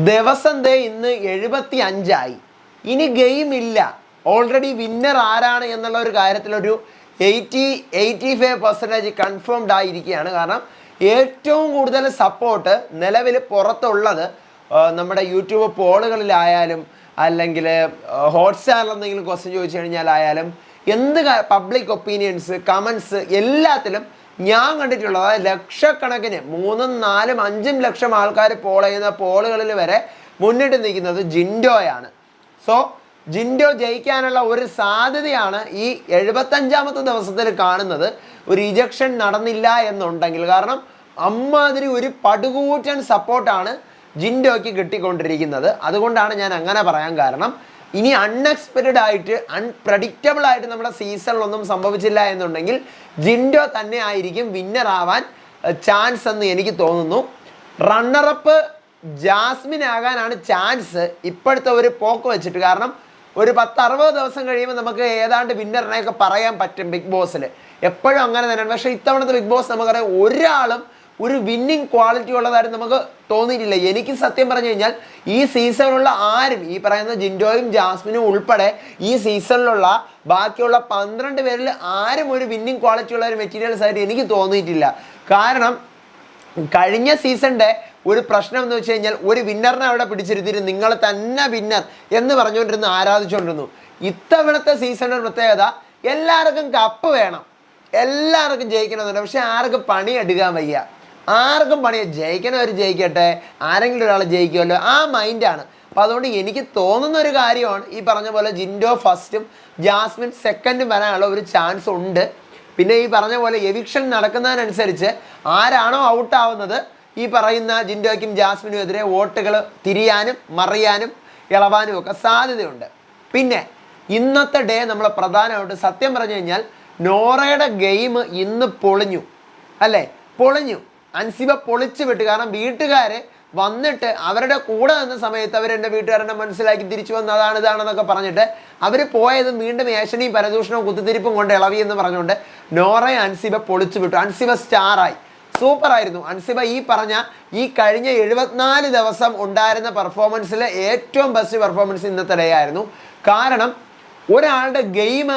ദിവസം ദേ ഇന്ന് 75 ഇനി ഗെയിം ഇല്ല. ഓൾറെഡി വിന്നർ ആരാണ് എന്നുള്ള ഒരു കാര്യത്തിലൊരു 85% കൺഫേംഡ് ആയിരിക്കുകയാണ്. കാരണം ഏറ്റവും കൂടുതൽ സപ്പോർട്ട് നിലവിൽ പുറത്തുള്ളത് നമ്മുടെ യൂട്യൂബ് പോളുകളിലായാലും അല്ലെങ്കിൽ ഹോട്ട്സ്റ്റാറിൽ എന്തെങ്കിലും ക്വസ്റ്റ്യൻ ചോദിച്ചു കഴിഞ്ഞാലായാലും എന്ത് പബ്ലിക് ഒപ്പീനിയൻസ് കമൻസ് എല്ലാത്തിലും ഞാൻ കണ്ടിട്ടുള്ളത്, അതായത് ലക്ഷക്കണക്കിന് 3, 4, 5 ലക്ഷം ആൾക്കാർ പോൾ ചെയ്യുന്ന പോളുകളിൽ വരെ മുന്നിട്ട് നിൽക്കുന്നത് ജിൻഡോയാണ്. സോ ജിൻഡോ ജയിക്കാനുള്ള ഒരു സാധ്യതയാണ് ഈ 75ാമത്തെ ദിവസത്തിൽ കാണുന്നത്. ഒരു ഇജക്ഷൻ നടന്നില്ല എന്നുണ്ടെങ്കിൽ. കാരണം അമ്മാതിരി ഒരു പടുകൂറ്റൻ സപ്പോർട്ടാണ് ജിൻഡോയ്ക്ക് കിട്ടിക്കൊണ്ടിരിക്കുന്നത്. അതുകൊണ്ടാണ് ഞാൻ അങ്ങനെ പറയാൻ കാരണം. ഇനി അൺഎക്സ്പെക്റ്റഡ് ആയിട്ട് അൺപ്രഡിക്റ്റബിൾ ആയിട്ട് നമ്മുടെ സീസണിലൊന്നും സംഭവിച്ചില്ല എന്നുണ്ടെങ്കിൽ ജിൻഡോ തന്നെ ആയിരിക്കും വിന്നർ ആവാൻ ചാൻസ് എന്ന് എനിക്ക് തോന്നുന്നു. റണ്ണറപ്പ് ജാസ്മിൻ ആകാനാണ് ചാൻസ് ഇപ്പോഴത്തെ ഒരു പോക്ക് വെച്ചിട്ട്. കാരണം ഒരു 10-60 ദിവസം കഴിയുമ്പോൾ നമുക്ക് ഏതാണ്ട് വിന്നറിനെയൊക്കെ പറയാൻ പറ്റും ബിഗ് ബോസിൽ. എപ്പോഴും അങ്ങനെ തന്നെയാണ്. പക്ഷേ ഇത്തവണത്തെ ബിഗ് ബോസ് നമുക്കറിയാം ഒരാളും ഒരു വിന്നിങ് ക്വാളിറ്റി ഉള്ളതായിട്ട് നമുക്ക് തോന്നിയിട്ടില്ല. എനിക്ക് സത്യം പറഞ്ഞു കഴിഞ്ഞാൽ ഈ സീസണിലുള്ള ആരും, ഈ പറയുന്ന ജിൻഡോയും ജാസ്മിനും ഉൾപ്പെടെ ഈ സീസണിലുള്ള ബാക്കിയുള്ള 12 പേരിൽ ആരും ഒരു വിന്നിങ് ക്വാളിറ്റി ഉള്ള ഒരു മെറ്റീരിയൽസ് ആയിട്ട് എനിക്ക് തോന്നിയിട്ടില്ല. കാരണം കഴിഞ്ഞ സീസണിൻ്റെ ഒരു പ്രശ്നം എന്ന് വെച്ച് കഴിഞ്ഞാൽ ഒരു വിന്നറിനെ അവിടെ പിടിച്ചിരുത്തിയിട്ട് നിങ്ങൾ തന്നെ വിന്നർ എന്ന് പറഞ്ഞുകൊണ്ടിരുന്ന് ആരാധിച്ചുകൊണ്ടിരുന്നു. ഇത്തവണത്തെ സീസണിൻ്റെ പ്രത്യേകത എല്ലാവർക്കും കപ്പ് വേണം, എല്ലാവർക്കും ജയിക്കണമെന്നുണ്ട്. പക്ഷെ ആർക്കും പണി എടുക്കാൻ വയ്യ. ആർക്കും പണി ജയിക്കണവർ ജയിക്കട്ടെ, ആരെങ്കിലും ഒരാൾ ജയിക്കുമല്ലോ, ആ മൈൻഡാണ്. അപ്പോൾ അതുകൊണ്ട് എനിക്ക് തോന്നുന്ന ഒരു കാര്യമാണ് ഈ പറഞ്ഞ പോലെ ജിൻഡോ ഫസ്റ്റും ജാസ്മിൻ സെക്കൻഡും വരാനുള്ള ഒരു ചാൻസ് ഉണ്ട്. പിന്നെ ഈ പറഞ്ഞ പോലെ എവിക്ഷൻ നടക്കുന്നതിനനുസരിച്ച് ആരാണോ ഔട്ടാവുന്നത് ഈ പറയുന്ന ജിൻഡോയ്ക്കും ജാസ്മിനും എതിരെ വോട്ടുകൾ തിരിയാനും മറിയാനും ഇളവാനും ഒക്കെ സാധ്യതയുണ്ട്. പിന്നെ ഇന്നത്തെ ഡേ നമ്മൾ പ്രധാനമായിട്ട് സത്യം പറഞ്ഞു കഴിഞ്ഞാൽ നോറയുടെ ഗെയിം ഇന്ന് പൊളിഞ്ഞു അല്ലേ? പൊളിഞ്ഞു. അൻസിബ പൊളിച്ചു വിട്ടു. കാരണം വീട്ടുകാർ വന്നിട്ട് അവരുടെ കൂടെ നിന്ന സമയത്ത് അവരെൻ്റെ വീട്ടുകാരനെ മനസ്സിലാക്കി തിരിച്ചു വന്ന് അതാണ് ഇതാണെന്നൊക്കെ പറഞ്ഞിട്ട് അവർ പോയതും വീണ്ടും ഏഷണിയും പരദൂഷണവും കുത്തിത്തിരിപ്പും കൊണ്ട് ഇളവി എന്ന് പറഞ്ഞുകൊണ്ട് നോറയെ അൻസിബ പൊളിച്ചു വിട്ടു. അൻസിബ സ്റ്റാറായി, സൂപ്പറായിരുന്നു. അൻസിബ ഈ പറഞ്ഞ ഈ കഴിഞ്ഞ 74 ദിവസം ഉണ്ടായിരുന്ന പെർഫോമൻസിൽ ഏറ്റവും ബെസ്റ്റ് പെർഫോമൻസ് ഇന്നത്തെ ഡേ ആയിരുന്നു. കാരണം ഒരാളുടെ ഗെയിം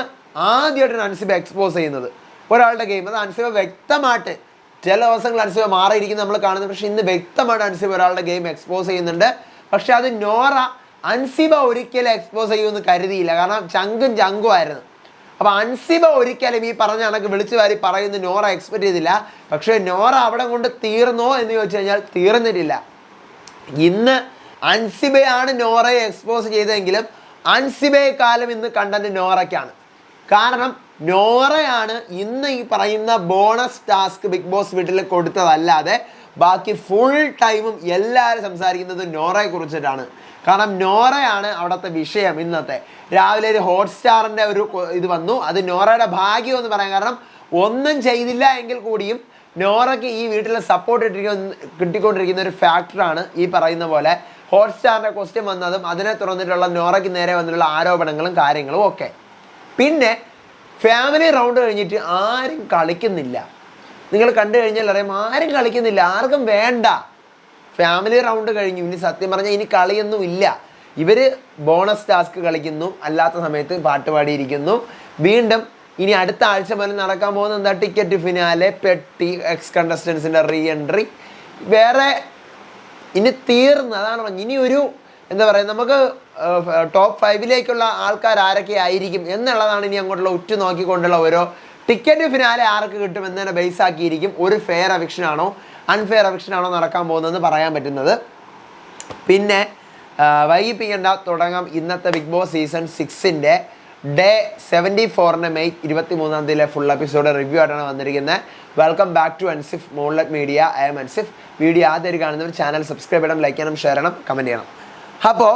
ആദ്യമായിട്ടാണ് അൻസിബ എക്സ്പോസ് ചെയ്യുന്നത്. ഒരാളുടെ ഗെയിം അത് അൻസിബ വ്യക്തമായിട്ട്, ചില ദിവസങ്ങൾ അൻസിബ മാറിയിരിക്കുന്നത് നമ്മൾ കാണുന്നത്, പക്ഷേ ഇന്ന് വ്യക്തമായിട്ട് അൻസിബ ഒരാളുടെ ഗെയിം എക്സ്പോസ് ചെയ്യുന്നുണ്ട്. പക്ഷെ അത് നോറ അൻസിബ ഒരിക്കലും എക്സ്പോസ് ചെയ്യുമെന്ന് കരുതിയില്ല. കാരണം ചങ്കും ആയിരുന്നു. അപ്പോൾ അൻസിബ ഒരിക്കലും ഈ പറഞ്ഞ കണക്ക് വിളിച്ചു വാരി പറയുന്നത് നോറ എക്സ്പെക്ട് ചെയ്തില്ല. പക്ഷേ നോറ അവിടെ കൊണ്ട് തീർന്നോ എന്ന് ചോദിച്ചു കഴിഞ്ഞാൽ തീർന്നിട്ടില്ല. ഇന്ന് അൻസിബയാണ് നോറയെ എക്സ്പോസ് ചെയ്തതെങ്കിലും അൻസിബയെക്കാലം ഇന്ന് കണ്ടന്റ് നോറയ്ക്കാണ്. കാരണം നോറയാണ് ഇന്ന് ഈ പറയുന്ന ബോണസ് ടാസ്ക് ബിഗ് ബോസ് വീട്ടിൽ കൊടുത്തതല്ലാതെ ബാക്കി ഫുൾ ടൈമും എല്ലാവരും സംസാരിക്കുന്നത് നോറയെ കുറിച്ചിട്ടാണ്. കാരണം നോറയാണ് അവിടുത്തെ വിഷയം. ഇന്നത്തെ രാവിലെ ഒരു ഹോട്ട്സ്റ്റാറിൻ്റെ ഒരു ഇത് വന്നു, അത് നോറയുടെ ഭാഗ്യം എന്ന് പറയാം. കാരണം ഒന്നും ചെയ്തില്ല എങ്കിൽ കൂടിയും നോറയ്ക്ക് ഈ വീട്ടിൽ സപ്പോർട്ട് കിട്ടിക്കൊണ്ടിരിക്കുന്ന ഒരു ഫാക്ടറാണ് ഈ പറയുന്ന പോലെ ഹോട്ട്സ്റ്റാറിൻ്റെ ക്വസ്റ്റ്യൻ വന്നതും അതിനെ തുറന്നിട്ടുള്ള നോറയ്ക്ക് നേരെ വന്നിട്ടുള്ള ആരോപണങ്ങളും കാര്യങ്ങളും ഒക്കെ. പിന്നെ ഫാമിലി റൗണ്ട് കഴിഞ്ഞിട്ട് ആരും കളിക്കുന്നില്ല. നിങ്ങൾ കണ്ടു കഴിഞ്ഞാൽ അറിയാം, ആരും കളിക്കുന്നില്ല, ആർക്കും വേണ്ട. ഫാമിലി റൗണ്ട് കഴിഞ്ഞു. ഇനി സത്യം പറഞ്ഞാൽ ഇനി കളിയൊന്നും ഇല്ല. ഇവർ ബോണസ് ടാസ്ക് കളിക്കുന്നു, അല്ലാത്ത സമയത്ത് പാട്ട് പാടിയിരിക്കുന്നു. വീണ്ടും ഇനി അടുത്ത ആഴ്ച മുതൽ നടക്കാൻ പോകുന്ന എന്താ, ടിക്കറ്റ് ഫിനാലെ, പെട്ടി, എക്സ് കണ്ടസ്റ്റൻസിൻ്റെ റീ എൻട്രി, വേറെ ഇനി തീർന്ന്. അതാണ് ഇനി ഒരു എന്താ പറയുക, നമുക്ക് ടോപ്പ് 5ലേക്കുള്ള ആൾക്കാർ ആരൊക്കെ ആയിരിക്കും എന്നുള്ളതാണ് ഇനി അങ്ങോട്ടുള്ള ഉറ്റു നോക്കിക്കൊണ്ടുള്ള ഓരോ ടിക്കറ്റ് ഫിനാലെ ആർക്ക് കിട്ടും എന്നതിനെ ബേസ് ആക്കിയിരിക്കും ഒരു ഫെയർ എവിക്ഷൻ ആണോ അൺഫെയർ എവിക്ഷൻ ആണോ നടക്കാൻ പോകുന്നതെന്ന് പറയാൻ പറ്റുന്നത്. പിന്നെ വൈകിപ്പിക്കേണ്ട, തുടങ്ങാം ഇന്നത്തെ ബിഗ് ബോസ് സീസൺ 6ൻ്റെ day 74 May 23 full episode review ആയിട്ടാണ് വന്നിരിക്കുന്നത്. Welcome back to Ansif Monlet media. I'm Ansif. Video ആദ്യം കാണുന്നവർ ചാനൽ സബ്സ്ക്രൈബ് ചെയ്യണം, ലൈക്ക് ചെയ്യണം, ഷെയർ ചെയ്യണം, കമൻറ്റ് ചെയ്യണം. അപ്പോൾ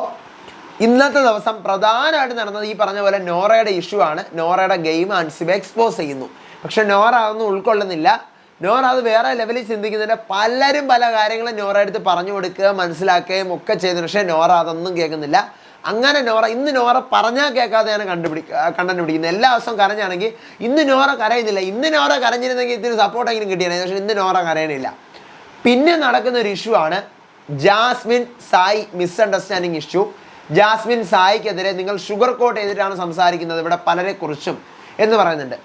ഇന്നത്തെ ദിവസം പ്രധാനമായിട്ട് നടന്നത് ഈ പറഞ്ഞ പോലെ നോറയുടെ ഇഷ്യൂ ആണ്. നോറയുടെ ഗെയിം അൻസിബ എക്സ്പോസ് ചെയ്യുന്നു. പക്ഷെ നോറ അതൊന്നും ഉൾക്കൊള്ളുന്നില്ല. നോറ അത് വേറെ ലെവലിൽ ചിന്തിക്കുന്നതിൻ്റെ പലരും പല കാര്യങ്ങളും നോറ എടുത്ത് പറഞ്ഞു കൊടുക്കുക, മനസ്സിലാക്കുകയും ഒക്കെ ചെയ്തു. പക്ഷേ നോറ അതൊന്നും കേൾക്കുന്നില്ല. അങ്ങനെ ഇന്ന് നോറ പറഞ്ഞാൽ കേൾക്കാതെയാണ് കണ്ടന്റ് പിടിക്കുന്നത്. എല്ലാ ദിവസവും കരഞ്ഞാണെങ്കിൽ ഇന്ന് നോറ കരയുന്നില്ല. ഇന്ന് നോറ കരഞ്ഞിരുന്നെങ്കിൽ ഇത്തിരി സപ്പോർട്ടെങ്കിലും കിട്ടിയാണ്. പക്ഷേ ഇന്ന് നോറ കരയണില്ല. പിന്നെ നടക്കുന്ന ഒരു ഇഷ്യൂ ആണ് ജാസ്മിൻ സായി മിസ്അണ്ടർസ്റ്റാൻഡിങ് ഇഷ്യൂ. ജാസ്മിൻ സായിക്കെതിരെ നിങ്ങൾ ഷുഗർ കോട്ട് ചെയ്തിട്ടാണ് സംസാരിക്കുന്നത് ഇവിടെ പലരെ കുറിച്ചും എന്ന് പറയുന്നുണ്ട്.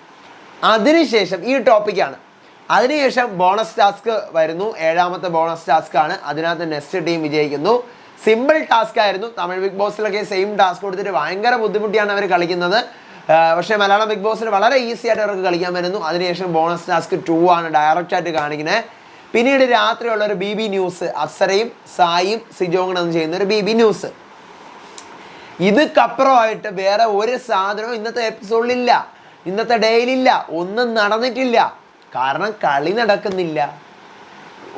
അതിനുശേഷം ഈ ടോപ്പിക്കാണ്. അതിനുശേഷം ബോണസ് ടാസ്ക് വരുന്നു. 7ാമത്തെ ബോണസ് ടാസ്ക് ആണ്. അതിനകത്ത് നെക്സ്റ്റ് ടീം വിജയിക്കുന്നു. സിമ്പിൾ ടാസ്ക് ആയിരുന്നു. തമിഴ് ബിഗ് ബോസിലൊക്കെ സെയിം ടാസ്ക് കൊടുത്തിട്ട് ഭയങ്കര ബുദ്ധിമുട്ടിയാണ് അവർ കളിക്കുന്നത്. പക്ഷേ മലയാളം ബിഗ് ബോസിൽ വളരെ ഈസി ആയിട്ട് അവർക്ക് കളിക്കാൻ വരുന്നു. അതിനുശേഷം ബോണസ് ടാസ്ക് 2 ആണ് ഡയറക്റ്റ് ആയിട്ട് കാണിക്കുന്നത്. പിന്നീട് രാത്രിയുള്ള ഒരു BB ന്യൂസ്, അപ്സരയും സായിയും സിജോങ്ങണെന്ന് ചെയ്യുന്ന ഒരു BB ന്യൂസ്. ഇതൊക്കപ്പുറമായിട്ട് വേറെ ഒരു സാധനവും ഇന്നത്തെ എപ്പിസോഡിലില്ല, ഇന്നത്തെ ഡേയിലില്ല, ഒന്നും നടന്നിട്ടില്ല. കാരണം കളി നടക്കുന്നില്ല.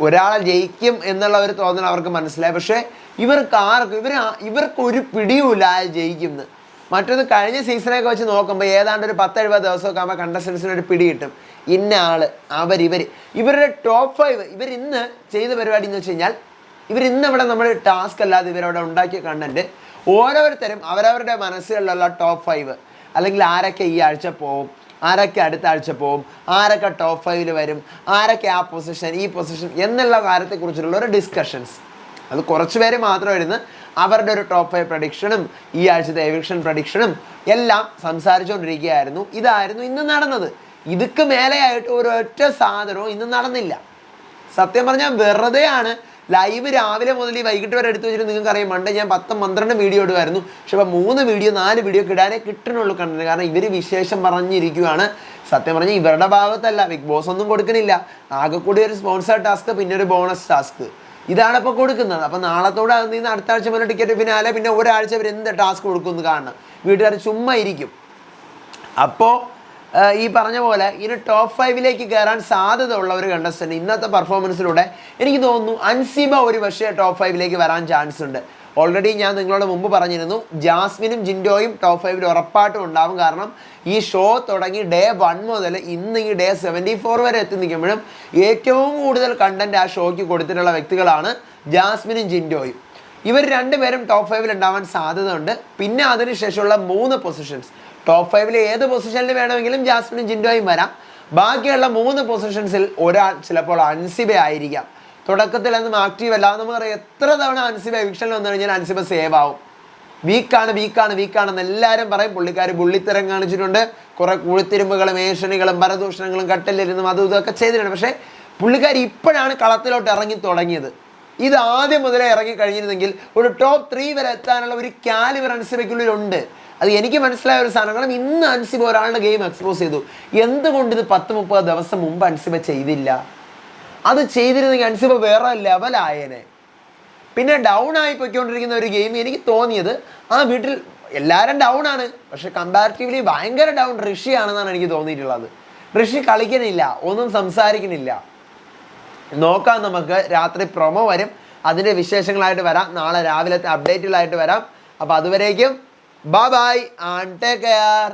ഒരാളെ ജയിക്കും എന്നുള്ള ഒരു തോന്നൽ അവർക്ക് മനസ്സിലായി. പക്ഷേ ഇവർക്കൊരു പിടിയുമില്ല ആ ജയിക്കുമെന്ന്. മറ്റൊന്ന് കഴിഞ്ഞ സീസണൊക്കെ വെച്ച് നോക്കുമ്പോൾ ഏതാണ്ട് ഒരു 10-70 ദിവസമൊക്കെ ആകുമ്പോൾ കണ്ടസ്റ്റൻസിന് ഒരു പിടി കിട്ടും. ഇന്ന ആള് ഇവരുടെ ടോപ്പ് 5 ഇവരിന്ന് ചെയ്ത പരിപാടി എന്ന് വെച്ച് കഴിഞ്ഞാൽ ഇവരിന്ന് ഇവിടെ നമ്മൾ ടാസ്ക് അല്ലാതെ ഇവരവിടെ ഉണ്ടാക്കിയ കണ്ടന്റ് ഓരോരുത്തരും അവരവരുടെ മനസ്സിലുള്ള ടോപ്പ് 5 അല്ലെങ്കിൽ ആരൊക്കെ ഈ ആഴ്ച പോവും, ആരൊക്കെ അടുത്ത ആഴ്ച പോവും, ആരൊക്കെ ടോപ്പ് 5 വരും, ആരൊക്കെ ആ പൊസിഷൻ ഈ പൊസിഷൻ എന്നുള്ള കാര്യത്തെക്കുറിച്ചുള്ള ഒരു ഡിസ്കഷൻസ്. അത് കുറച്ച് പേര് മാത്രമായിരുന്നു അവരുടെ ഒരു ടോപ്പ് 5 പ്രഡിക്ഷനും ഈ ആഴ്ചത്തെ എവിക്ഷൻ പ്രഡിക്ഷനും എല്ലാം സംസാരിച്ചുകൊണ്ടിരിക്കുകയായിരുന്നു. ഇതായിരുന്നു ഇന്ന് നടന്നത്. ഇതൊക്കെ മേലെയായിട്ട് ഒരൊറ്റ സാധനവും ഇന്ന് നടന്നില്ല. സത്യം പറഞ്ഞാൽ വെറുതെയാണ്. ലൈവ് രാവിലെ മുതൽ ഈ വൈകിട്ട് വരെ എടുത്തു വെച്ചിട്ട് നിങ്ങൾക്ക് അറിയാം, മണ്ടേ ഞാൻ 10-12 വീഡിയോ ഇടുമായിരുന്നു. പക്ഷെ ഇപ്പോൾ 3 വീഡിയോ 4 വീഡിയോ ഇടാനേ കിട്ടണുള്ളൂ കണ്ടത്. കാരണം ഇവർ വിശേഷം പറഞ്ഞിരിക്കുകയാണ്. സത്യം പറഞ്ഞാൽ ഇവരുടെ ഭാഗത്തല്ല, ബിഗ് ബോസ് ഒന്നും കൊടുക്കുന്നില്ല. ആകെ കൂടി ഒരു സ്പോൺസർ ടാസ്ക്, പിന്നെ ഒരു ബോണസ് ടാസ്ക്, ഇതാണ് ഇപ്പോൾ കൊടുക്കുന്നത്. അപ്പോൾ നാളത്തോടെ അതിൽ നിന്ന് അടുത്ത ആഴ്ച മുതൽ ടിക്കറ്റ് പിന്നാലെ പിന്നെ ഒരാഴ്ച ഇവർ എന്ത് ടാസ്ക് കൊടുക്കുമെന്ന് കാണണം. വീട്ടുകാർ ചുമ്മാ ഇരിക്കും. അപ്പോൾ ഈ പറഞ്ഞ പോലെ ഇനി ടോപ്പ് 5ലേക്ക് കയറാൻ സാധ്യത ഉള്ള ഒരു കണ്ടസ്റ്റന്റ് ഇന്നത്തെ പെർഫോമൻസിലൂടെ എനിക്ക് തോന്നുന്നു അൻസിബ ഒരു പക്ഷേ ടോപ്പ് 5ലേക്ക് വരാൻ ചാൻസ് ഉണ്ട്. ഓൾറെഡി ഞാൻ നിങ്ങളോട് മുമ്പ് പറഞ്ഞിരുന്നു, ജാസ്മിനും ജിൻഡോയും ടോപ്പ് 5ൽ ഉറപ്പായിട്ടും ഉണ്ടാവും. കാരണം ഈ ഷോ തുടങ്ങി ഡേ 1 മുതൽ ഇന്ന് ഈ ഡേ 74 വരെ എത്തി നിൽക്കുമ്പോഴും ഏറ്റവും കൂടുതൽ കണ്ടന്റ് ആ ഷോയ്ക്ക് കൊടുത്തിട്ടുള്ള വ്യക്തികളാണ് ജാസ്മിനും ജിൻഡോയും. ഇവർ രണ്ടുപേരും ടോപ്പ് 5ൽ ഉണ്ടാവാൻ സാധ്യത ഉണ്ട്. പിന്നെ അതിനുശേഷമുള്ള 3 പൊസിഷൻസ്, ടോപ്പ് 5ൽ ഏത് പൊസിഷനിൽ വേണമെങ്കിലും ജാസ്മിനും ജിൻഡോയും വരാം. ബാക്കിയുള്ള 3 പൊസിഷൻസിൽ ഒരാൾ ചിലപ്പോൾ അൻസിബ ആയിരിക്കാം. തുടക്കത്തിലൊന്നും ആക്റ്റീവ് അല്ല. നമുക്കറിയാം എത്ര തവണ അൻസിബ എവിക്ഷനിൽ വന്നു കഴിഞ്ഞാൽ അൻസിബ സേവ് ആവും. വീക്കാണെന്ന് എല്ലാവരും പറയും. പുള്ളിക്കാർ ബുള്ളിത്തരം കാണിച്ചിട്ടുണ്ട്, കുറെ കുഴിത്തിരുമ്പുകളും ഏഷണികളും പരദൂഷണങ്ങളും കട്ടിലിരുന്നും അതും ഇതൊക്കെ ചെയ്തിട്ടുണ്ട്. പക്ഷേ പുള്ളിക്കാർ ഇപ്പോഴാണ് കളത്തിലോട്ട് ഇറങ്ങി തുടങ്ങിയത്. ഇത് ആദ്യം മുതലേ ഇറങ്ങി കഴിഞ്ഞിരുന്നെങ്കിൽ ഒരു ടോപ്പ് 3 വരെ എത്താനുള്ള ഒരു കാലിബർ അൻസിബയ്ക്കുള്ളിലുണ്ട്. അത് എനിക്ക് മനസ്സിലായ ഒരു സാധനം. കാരണം ഇന്ന് അൻസിബ ഒരാളുടെ ഗെയിം എക്സ്പോസ് ചെയ്തു. എന്തുകൊണ്ട് ഇത് 10-30 ദിവസം മുമ്പ് അൻസിബ ചെയ്തില്ല? അത് ചെയ്തിരുന്നെങ്കിൽ അൻസിബ വേറെ ലെവലായേനെ. പിന്നെ ഡൗൺ ആയി പോയിക്കൊണ്ടിരിക്കുന്ന ഒരു ഗെയിം എനിക്ക് തോന്നിയത്, ആ വീട്ടിൽ എല്ലാവരും ഡൗൺ ആണ്, പക്ഷെ കമ്പാരിറ്റീവ്ലി ഭയങ്കര ഡൗൺ ഋഷിയാണെന്നാണ് എനിക്ക് തോന്നിയിട്ടുള്ളത്. ഋഷി കളിക്കണില്ല, ഒന്നും സംസാരിക്കണില്ല. നോക്കാം, നമുക്ക് രാത്രി പ്രൊമോ വരും, അതിൻ്റെ വിശേഷങ്ങളായിട്ട് വരാം. നാളെ രാവിലത്തെ അപ്ഡേറ്റുകളായിട്ട് വരാം. അപ്പോൾ അതുവരേക്കും bye bye and take care.